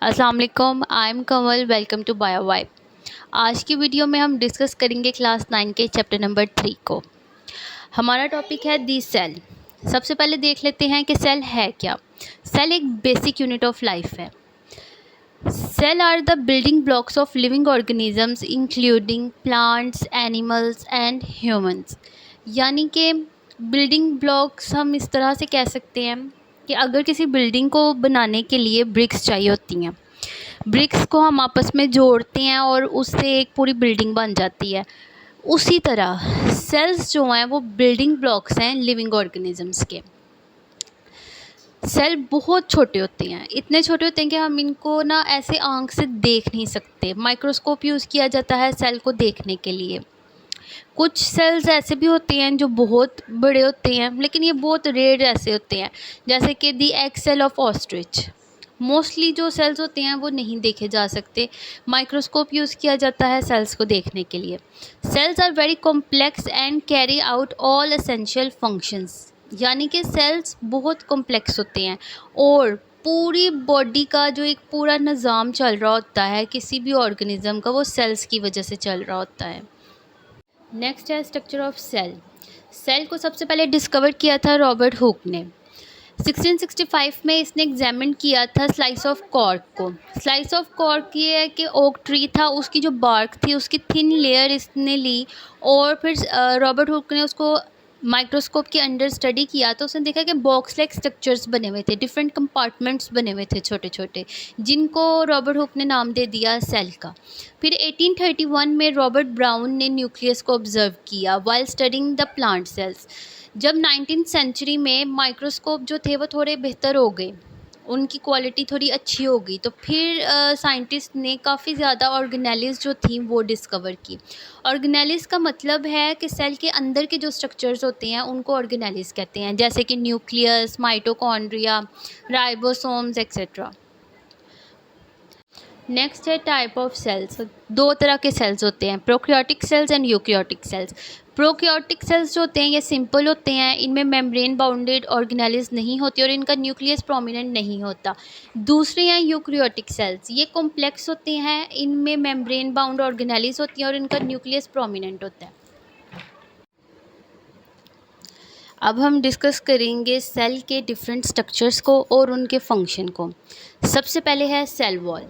अस्सलाम वालेकुम, I am Kamal. Welcome to bio vibe. आज की वीडियो में हम डिस्कस करेंगे क्लास 9 के चैप्टर नंबर 3 को। हमारा टॉपिक है दी सेल। सबसे पहले देख लेते हैं कि सेल है क्या। सेल एक बेसिक यूनिट ऑफ लाइफ है। Cell are the building blocks of living organisms including plants, animals and humans. यानी कि बिल्डिंग ब्लॉक्स हम इस तरह से कह सकते हैं कि अगर किसी बिल्डिंग को बनाने के लिए ब्रिक्स चाहिए होती हैं, ब्रिक्स को हम आपस में जोड़ते हैं और उससे एक पूरी बिल्डिंग बन जाती है। उसी तरह सेल्स जो हैं वो बिल्डिंग ब्लॉक्स हैं लिविंग ऑर्गेनिजम्स के। सेल बहुत छोटे होते हैं, इतने छोटे होते हैं कि हम इनको ना ऐसे आंख से देख नहीं सकते। माइक्रोस्कोप यूज़ किया जाता है सेल को देखने के लिए। कुछ सेल्स ऐसे भी होते हैं जो बहुत बड़े होते हैं, लेकिन ये बहुत रेयर ऐसे होते हैं, जैसे कि the egg cell of ostrich. Mostly जो सेल्स होते हैं वो नहीं देखे जा सकते। माइक्रोस्कोप यूज़ किया जाता है सेल्स को देखने के लिए। Cells are very complex and carry out all essential functions. यानी कि सेल्स बहुत कॉम्प्लेक्स होते हैं और पूरी बॉडी का जो एक पूरा निज़ाम चल रहा होता है किसी भी ऑर्गेनिज्म का, वो सेल्स की वजह से चल रहा होता है। नेक्स्ट है स्ट्रक्चर ऑफ सेल। सेल को सबसे पहले डिस्कवर किया था रॉबर्ट हुक ने। 1665 में इसने एग्जामिन किया था स्लाइस ऑफ कॉर्क को। स्लाइस ऑफ कॉर्क ये है कि ओक ट्री था, उसकी जो बार्क थी उसकी थिन लेयर इसने ली और फिर रॉबर्ट हुक ने उसको माइक्रोस्कोप के अंडर स्टडी किया तो उसने देखा कि बॉक्स लाइक स्ट्रक्चर्स बने हुए थे, डिफरेंट कंपार्टमेंट्स बने हुए थे छोटे छोटे, जिनको रॉबर्ट हुक ने नाम दे दिया सेल का। फिर 1831 में रॉबर्ट ब्राउन ने न्यूक्लियस को ऑब्जर्व किया while studying the plant cells. जब 19th सेंचुरी में माइक्रोस्कोप जो थे वो थोड़े बेहतर हो गए, उनकी क्वालिटी थोड़ी अच्छी हो गई, तो फिर साइंटिस्ट ने काफ़ी ज़्यादा ऑर्गेनेलिस जो थी वो डिस्कवर की। ऑर्गेनेलिस का मतलब है कि सेल के अंदर के जो स्ट्रक्चर्स होते हैं उनको ऑर्गेनेलिस कहते हैं, जैसे कि nucleus, mitochondria, ribosomes etcetera. Next है टाइप ऑफ सेल्स। दो तरह के सेल्स होते हैं, prokaryotic cells and eukaryotic cells. Prokaryotic cells जो होते हैं ये सिंपल होते हैं, इनमें मेम्ब्रेन बाउंडेड ऑर्गेनेलिस नहीं होती और इनका न्यूक्लियस प्रोमिनेंट नहीं होता। दूसरे हैं यूकैरियोटिक सेल्स, ये कॉम्प्लेक्स होते हैं, इनमें मेम्ब्रेन बाउंड ऑर्गेनेलिस होती हैं और इनका न्यूक्लियस प्रोमिनेंट होता है। अब हम डिस्कस करेंगे सेल के डिफरेंट स्ट्रक्चर्स को और उनके फंक्शन को। सबसे पहले है सेल वॉल।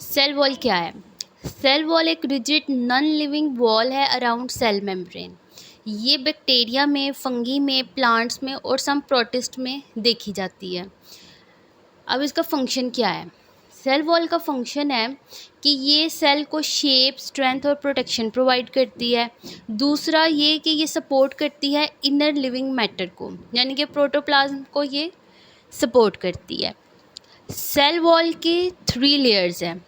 सेल वॉल क्या है? सेल वॉल एक रिजिड नॉन लिविंग वॉल है अराउंड सेल मेम्ब्रेन। ये बैक्टीरिया में, फंगी में, प्लांट्स में और सम प्रोटिस्ट में देखी जाती है। अब इसका फंक्शन क्या है? सेल वॉल का फंक्शन है कि ये सेल को शेप, स्ट्रेंथ और प्रोटेक्शन प्रोवाइड करती है। दूसरा ये कि ये सपोर्ट करती है इनर लिविंग मैटर को, यानी कि प्रोटोप्लाज्म को ये सपोर्ट करती है। सेल वॉल के 3 लेयर्स हैं,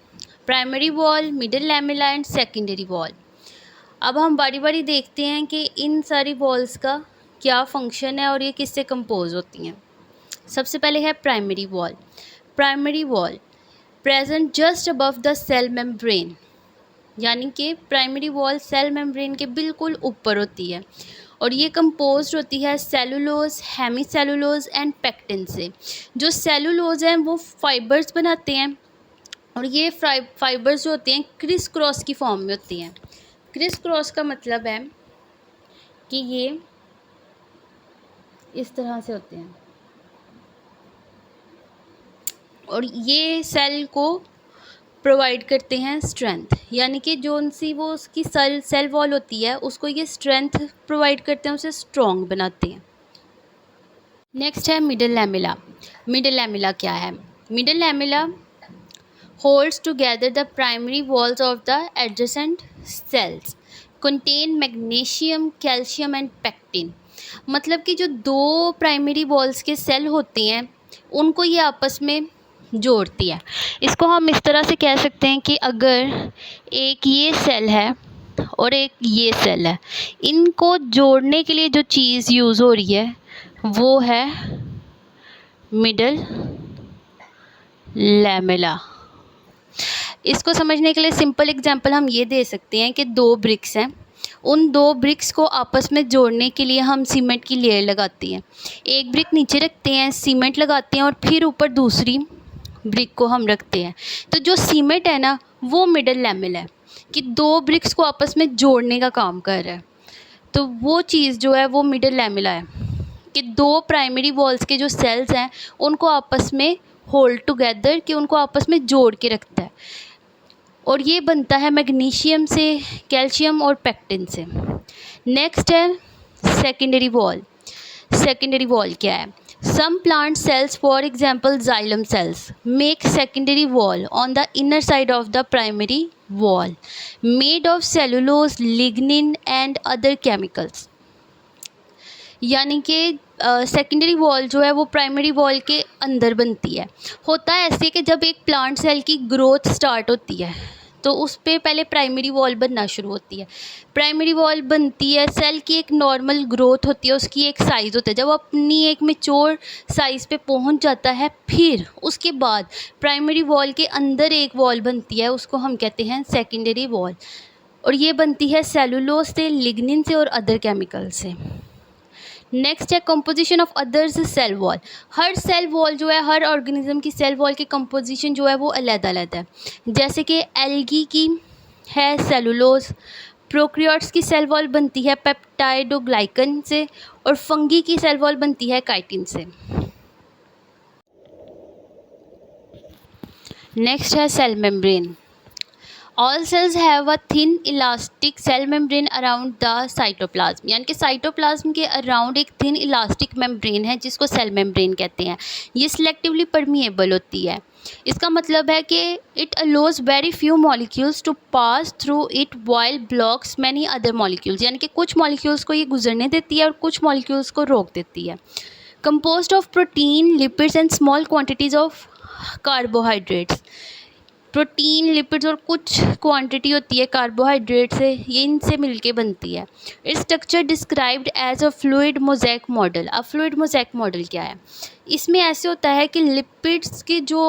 primary wall, middle lamella and secondary wall. अब हम बारी बारी देखते हैं कि इन सारी वॉल्स का क्या फंक्शन है और ये किससे कंपोज होती हैं। सबसे पहले है primary wall. Primary wall present just above the cell membrane, यानी कि प्राइमरी वॉल सेल मेम्ब्रेन के बिल्कुल ऊपर होती है और ये कंपोज होती है cellulose, hemicellulose and pectin से। जो सेलुलोज हैं वो फाइबर्स बनाते हैं और ये फाइबर्स जो होते हैं क्रिस क्रॉस की फॉर्म में होती हैं। क्रिस क्रॉस का मतलब है कि ये इस तरह से होते हैं और ये सेल को प्रोवाइड करते हैं स्ट्रेंथ, यानी कि जो उनसी वो उसकी सेल वॉल होती है उसको ये स्ट्रेंथ प्रोवाइड करते हैं, उसे स्ट्रॉन्ग बनाते हैं। नेक्स्ट है मिडिल लैमेला। मिडिल लैमेला क्या है? Middle lamella holds together the primary walls of the adjacent cells, contain magnesium, calcium and pectin। मतलब कि जो दो प्राइमरी वॉल्स के सेल होते हैं उनको ये आपस में जोड़ती है। इसको हम इस तरह से कह सकते हैं कि अगर एक ये सेल है और एक ये सेल है, इनको जोड़ने के लिए जो चीज़ यूज़ हो रही है वो है मिडिल लैमेला। इसको समझने के लिए सिंपल एग्जांपल हम ये दे सकते हैं कि 2 ब्रिक्स हैं, उन 2 ब्रिक्स को आपस में जोड़ने के लिए हम सीमेंट की लेयर लगाते हैं। एक ब्रिक नीचे रखते हैं, सीमेंट लगाते हैं और फिर ऊपर दूसरी ब्रिक को हम रखते हैं। तो जो सीमेंट है ना वो मिडल लैमेल है कि दो ब्रिक्स को आपस में जोड़ने का काम कर रहा है। तो वो चीज़ जो है वो मिडल लैमेला है कि दो प्राइमरी वॉल्स के जो सेल्स हैं उनको आपस में होल्ड टुगेदर, कि उनको आपस में जोड़ के रखता है। और ये बनता है मैग्नीशियम से, कैल्शियम और पेक्टिन से। नेक्स्ट है सेकेंडरी वॉल। सेकेंडरी वॉल क्या है? Some plant cells, for example xylem cells, make secondary wall on the inner side of the primary wall made of cellulose, lignin and other chemicals. यानी कि secondary wall जो है वो primary wall के अंदर बनती है। होता है ऐसे कि जब एक प्लांट सेल की ग्रोथ स्टार्ट होती है तो उस पर पहले प्राइमरी वॉल बनना शुरू होती है। प्राइमरी वॉल बनती है, सेल की एक नॉर्मल ग्रोथ होती है, उसकी एक साइज़ होता है। जब अपनी एक मैच्योर साइज़ पे पहुंच जाता है फिर उसके बाद प्राइमरी वॉल के अंदर एक वॉल बनती है, उसको हम कहते हैं सेकेंडरी वॉल। और ये बनती है सेलुलोज से, लिग्निन से और अदर केमिकल से। नेक्स्ट है composition of others cell wall. हर सेल वॉल जो है, हर ऑर्गेनिज्म की सेल वॉल की कंपोजिशन जो है वो अलग-अलग है। जैसे कि एल्गी की है सेलुलोज, प्रोकैरियोट्स की सेल वॉल बनती है पेप्टाइडोग्लाइकन से और फंगी की सेल वॉल बनती है काइटिन से। नेक्स्ट है cell membrane. All cells have a thin elastic cell membrane around the cytoplasm, यानी कि साइटोप्लाज्म के अराउंड एक थिन इलास्टिक मेम्ब्रेन है जिसको सेल मेम्ब्रेन कहते हैं। ये सिलेक्टिवली परमिएबल होती है। इसका मतलब है कि it allows very few molecules to pass through it while blocks many other molecules, यानी कि कुछ मॉलिक्यूल्स को ये गुजरने देती है और कुछ मॉलिक्यूल्स को रोक देती है। Composed of protein, lipids and small quantities of carbohydrates. Protein, lipids और कुछ क्वांटिटी होती है कार्बोहाइड्रेट से, ये इनसे मिलके बनती है। Its structure described as a fluid mosaic model. अब फ्लूइड मोज़ेक मॉडल क्या है? इसमें ऐसे होता है कि लिपिड्स के जो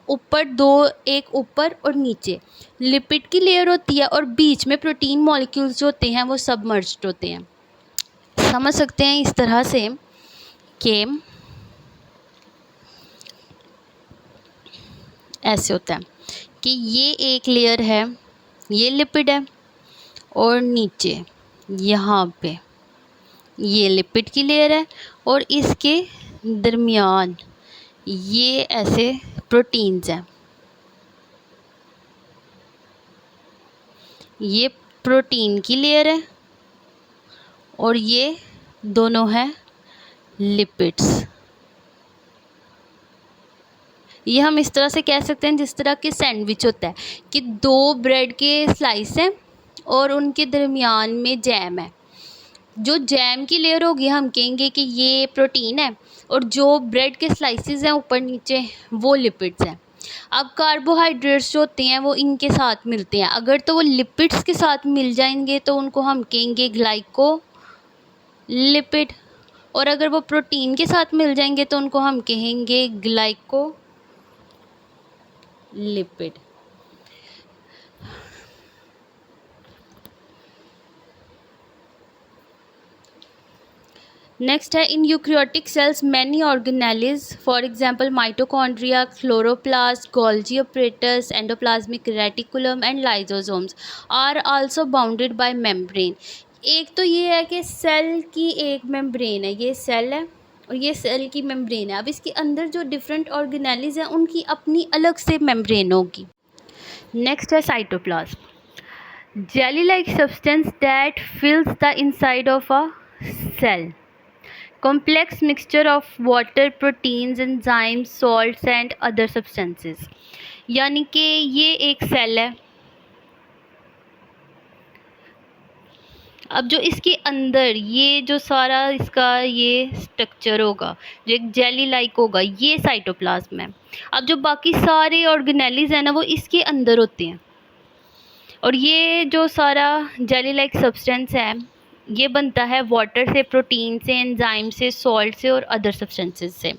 ऊपर दो, एक ऊपर और नीचे लिपिड की लेयर होती है और बीच में प्रोटीन मॉलिक्यूल्स जो होते हैं वो सबमर्ज्ड होते हैं। समझ सकते हैं इस तरह से कि ऐसे होता है कि ये एक लेयर है, ये लिपिड है और नीचे यहाँ पे ये लिपिड की लेयर है और इसके दरमियान ये ऐसे प्रोटीन्स हैं। ये प्रोटीन की लेयर है और ये दोनों हैं लिपिड्स। ये हम इस तरह से कह सकते हैं जिस तरह के सैंडविच होता है कि दो ब्रेड के स्लाइस हैं और उनके दरमियान में जैम है। जो जैम की लेयर होगी हम कहेंगे कि ये प्रोटीन है और जो ब्रेड के स्लाइसेस हैं ऊपर नीचे वो लिपिड्स हैं। अब कार्बोहाइड्रेट्स जो होते हैं वो इनके साथ मिलते हैं। अगर तो वो लिपिड्स के साथ मिल जाएंगे तो उनको हम कहेंगे ग्लाइको लिपिड, और अगर वो प्रोटीन के साथ मिल जाएंगे तो उनको हम कहेंगे ग्लाइको लिपिड। नेक्स्ट है in eukaryotic cells many organelles, for example mitochondria, chloroplast, Golgi apparatus, endoplasmic reticulum and lysosomes are also bounded by membrane. एक तो ये है कि सेल की एक मेम्ब्रेन है, ये सेल है और ये सेल की मेम्ब्रेन है। अब इसके अंदर जो डिफरेंट ऑर्गेनेलिज हैं उनकी अपनी अलग से मेम्ब्रेन होगी। नेक्स्ट है cytoplasm, jelly like substance that fills the inside of a cell, complex mixture of water, proteins, enzymes, salts and other substances। यानी कि ये एक सेल है। अब जो इसके अंदर ये जो सारा इसका ये स्ट्रक्चर होगा जो एक जेली लाइक होगा, ये साइटोप्लाज्म है। अब जो बाकी सारे ऑर्गेनेलिज हैं ना वो इसके अंदर होते हैं और ये जो सारा जेली लाइक सब्सटेंस है ये बनता है वाटर से, प्रोटीन से, एंजाइम से, सॉल्ट से और अदर सब्सटेंसेस से।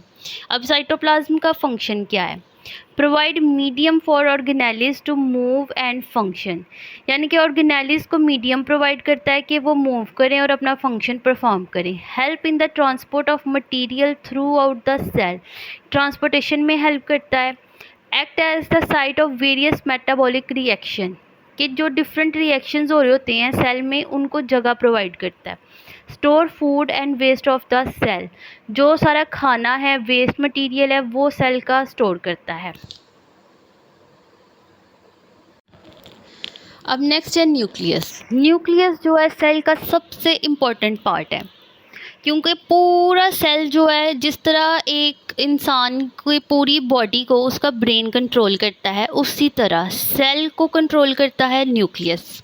अब साइटोप्लाज्म का फंक्शन क्या है? Provide medium for organelles to move and function, यानी कि ऑर्गेनेलिज को मीडियम प्रोवाइड करता है कि वो मूव करें और अपना फंक्शन परफॉर्म करें। Help in the transport of material throughout the cell, transportation में हेल्प करता है। Act as the site of various metabolic reaction, कि जो डिफरेंट रिएक्शंस हो रहे होते हैं सेल में उनको जगह प्रोवाइड करता है। Store food and waste of the cell, जो सारा खाना है, वेस्ट मटेरियल है, वो सेल का स्टोर करता है। अब नेक्स्ट है न्यूक्लियस। न्यूक्लियस जो है सेल का सबसे इम्पॉर्टेंट पार्ट है, क्योंकि पूरा सेल जो है, जिस तरह एक इंसान की पूरी बॉडी को उसका ब्रेन कंट्रोल करता है, उसी तरह सेल को कंट्रोल करता है nucleus.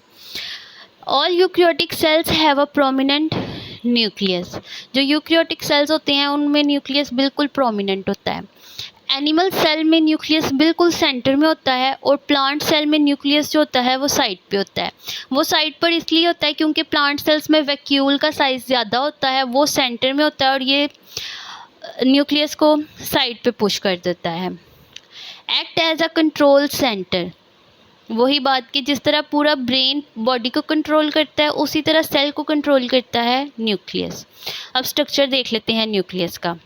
All eukaryotic cells have a prominent nucleus. जो यूकैरियोटिक सेल्स होते हैं उनमें न्यूक्लियस बिल्कुल प्रोमिनेंट होता है। एनिमल सेल में न्यूक्लियस बिल्कुल सेंटर में होता है, और प्लांट सेल में न्यूक्लियस जो होता है वो साइड पे होता है। वो साइड पर इसलिए होता है क्योंकि प्लांट सेल्स में वैक्यूल का साइज़ ज़्यादा होता है, वो सेंटर में होता है, और ये न्यूक्लियस को साइड पे पुश कर देता है। Act as a control centre, वही बात कि जिस तरह पूरा ब्रेन बॉडी को कंट्रोल करता है, उसी तरह सेल को कंट्रोल करता है न्यूक्लियस। अब स्ट्रक्चर देख लेते हैं न्यूक्लियस का।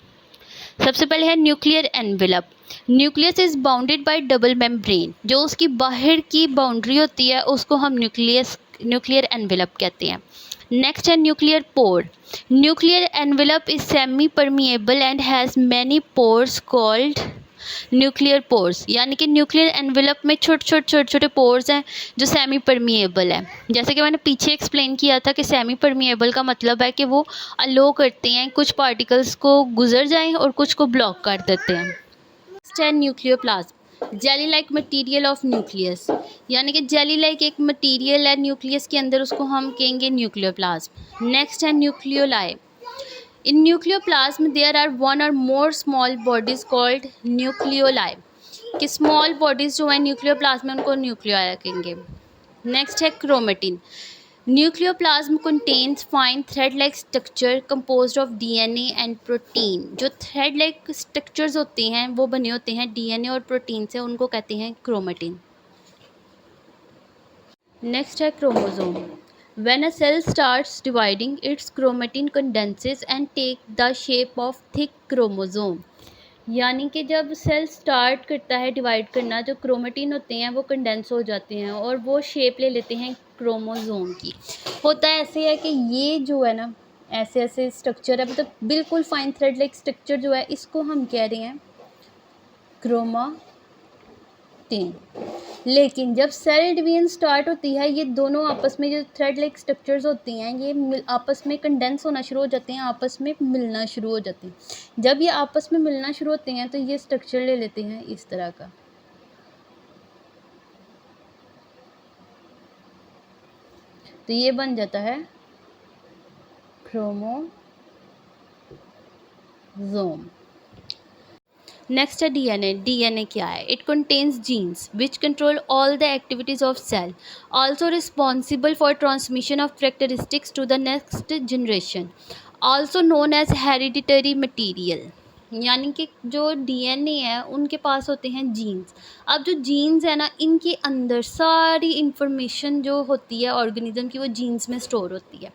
सबसे पहले है nuclear envelope. Nucleus is bounded by double membrane, जो उसकी बाहर की बाउंड्री होती है उसको हम न्यूक्लियर एनवेलप कहते हैं। नेक्स्ट है nuclear pore. Nuclear envelope is semi permeable and has many pores called nuclear pores, यानी कि न्यूक्लियर एनवेलप में छोटे छोटे पोर्स हैं जो सेमी परमिएबल है। जैसे कि मैंने पीछे एक्सप्लेन किया था कि सेमी परमिएबल का मतलब है कि वो अलो करते हैं, कुछ पार्टिकल्स को गुजर जाएं और कुछ को ब्लॉक कर देते हैं। नेक्स्ट है nucleoplasm, jelly like material of nucleus, यानी कि जेली लाइक एक मटीरियल है न्यूक्लियस के अंदर, उसको हम कहेंगे न्यूक्लियोप्लाज्म। नेक्स्ट है nucleoli. In nucleoplasm, there are one or more small bodies called nucleoli, कि स्मॉल बॉडीज़ जो है न्यूक्लियोप्लाज्म में उनको न्यूक्लियोलाई कहेंगे। नेक्स्ट है chromatin. Nucleoplasm contains fine thread-like structure composed of DNA and protein। जो thread-like structures होते हैं वो बने होते हैं DNA और प्रोटीन से, उनको कहते हैं क्रोमेटिन। नेक्स्ट है chromosome. When a cell starts dividing, its chromatin condenses and take the shape of thick chromosome। यानी कि जब सेल स्टार्ट करता है डिवाइड करना, जो क्रोमेटिन होते हैं वो कंडेंस हो जाते हैं और वो शेप ले लेते हैं क्रोमोसोम की। होता है ऐसे है कि ये जो है ना, ऐसे ऐसे स्ट्रक्चर है, मतलब बिल्कुल फाइन थ्रेड लाइक स्ट्रक्चर जो है, इसको हम कह रहे हैं क्रोमाटिन। लेकिन जब सेल डिवीजन स्टार्ट होती है, ये दोनों आपस में जो थ्रेड लाइक स्ट्रक्चर्स होती हैं ये आपस में कंडेंस होना शुरू हो जाते हैं, आपस में मिलना शुरू हो जाते हैं। जब ये आपस में मिलना शुरू होते हैं तो ये स्ट्रक्चर ले लेते हैं इस तरह का। तो ये बन जाता है क्रोमोसोम। नेक्स्ट है डीएनए। डीएनए क्या है? It contains genes which control all the activities of cell, also responsible for transmission of characteristics to the next generation, also known as hereditary material. यानी कि जो डीएनए है उनके पास होते हैं जीन्स। अब जो जीन्स है ना, इनके अंदर सारी इंफॉर्मेशन जो होती है ऑर्गेनिज्म की, वो जीन्स में स्टोर होती है।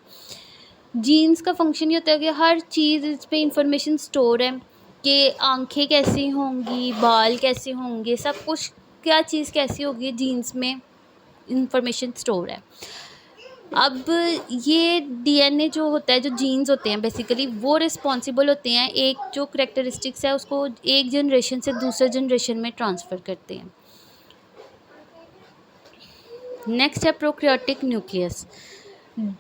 जीन्स का फंक्शन ये होता है कि हर चीज़ इस पर इंफॉर्मेशन स्टोर है, कि आंखें कैसी होंगी, बाल कैसे होंगे, सब कुछ क्या चीज़ कैसी होगी, जीन्स में इंफॉर्मेशन स्टोर है। अब ये डीएनए जो होता है, जो जीन्स होते हैं बेसिकली, वो रिस्पॉन्सिबल होते हैं, एक जो करेक्टरिस्टिक्स है उसको एक जनरेशन से दूसरे जनरेशन में ट्रांसफ़र करते हैं। नेक्स्ट है prokaryotic nucleus.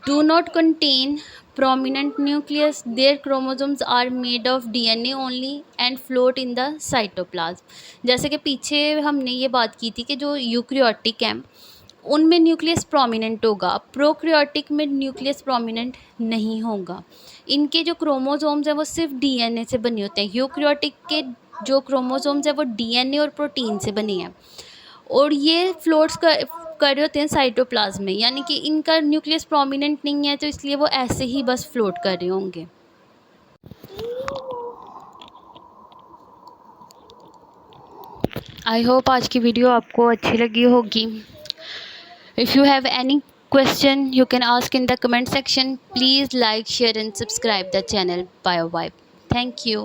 Do not contain prominent nucleus. Their chromosomes are made of DNA only and float in the cytoplasm। जैसे कि पीछे हमने ये बात की थी कि जो यूकैरियोटिक हैं उनमें न्यूक्लियस प्रोमिनेंट होगा, प्रोकैरियोटिक में न्यूक्लियस प्रोमिनेंट नहीं होगा। इनके जो क्रोमोसोम्स हैं वो सिर्फ डीएनए से बने होते हैं। यूकैरियोटिक के जो क्रोमोसोम्स हैं वो डीएनए और प्रोटीन से बने हैं, और ये फ्लोट्स कर रहे होते हैं साइटोप्लाज्म में, यानी कि इनका न्यूक्लियस प्रोमिनेंट नहीं है, तो इसलिए वो ऐसे ही बस फ्लोट कर रहे होंगे। आई होप आज की वीडियो आपको अच्छी लगी होगी। If you have any question you can ask in the comment section. Please like, share and subscribe the channel. Bye. Thank you.